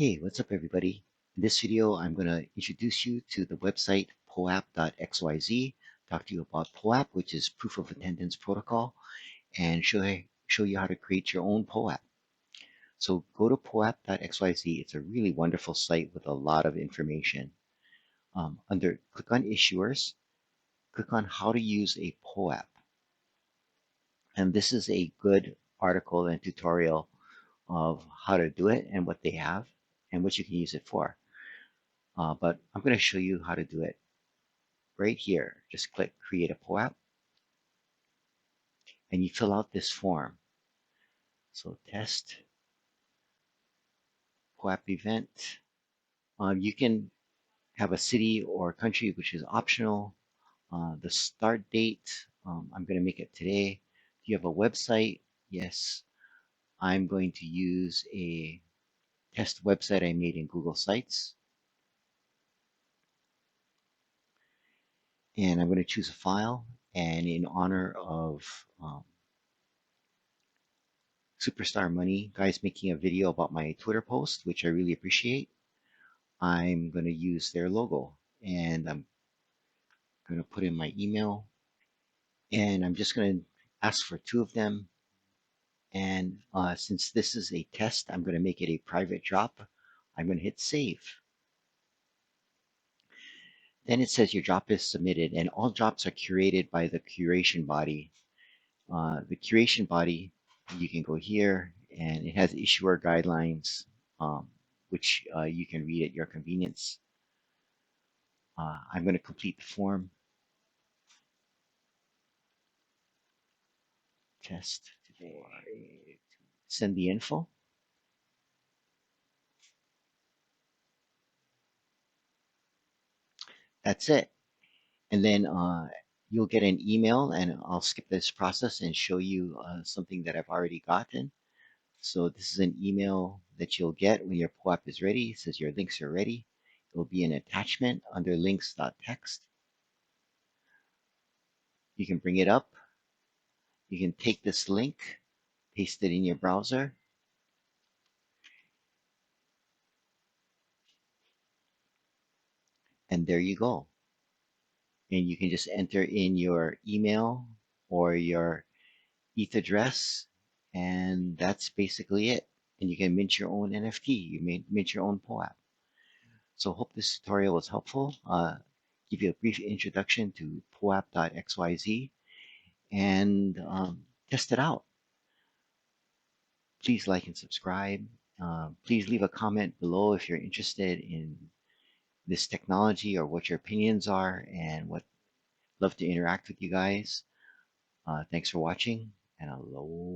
Hey, what's up everybody? In this video, I'm going to introduce you to the website poap.xyz, talk to you about POAP, which is Proof of Attendance Protocol, and show you how to create your own POAP. So go to poap.xyz. It's a really wonderful site with a lot of information. Click on Issuers, click on How to Use a POAP. And this is a good article and tutorial of how to do it and what they have and what you can use it for. But I'm going to show you how to do it right here. Just click Create a POAP, and you fill out this form. So test POAP event. You can have a city or country, which is optional. The start date, I'm going to make it today. Do you have a website? Yes. I'm going to use a test website I made in Google Sites. And I'm going to choose a file. And in honor of Superstar Money guys making a video about my Twitter post, which I really appreciate, I'm going to use their logo. And I'm going to put in my email. And I'm just going to ask for 2 of them. And since this is a test, I'm going to make it a private drop. I'm going to hit save. Then it says your drop is submitted, and all drops are curated by the curation body. The curation body, you can go here, and it has issuer guidelines, which you can read at your convenience. I'm going to complete the form. Test today. Send the info. That's it. And then you'll get an email, and I'll skip this process and show you something that I've already gotten. So this is an email that you'll get when your POAP is ready. It says your links are ready. It will be an attachment under links.txt. You can bring it up. You can take this link, paste it in your browser, and there you go. And you can just enter in your email or your ETH address, and that's basically it. And you can mint your own NFT. You may mint your own POAP. So hope this tutorial was helpful. Give you a brief introduction to poap.xyz and test it out. Please like and subscribe. Please leave a comment below if you're interested in this technology or what your opinions are, and would love to interact with you guys. Thanks for watching, and aloha.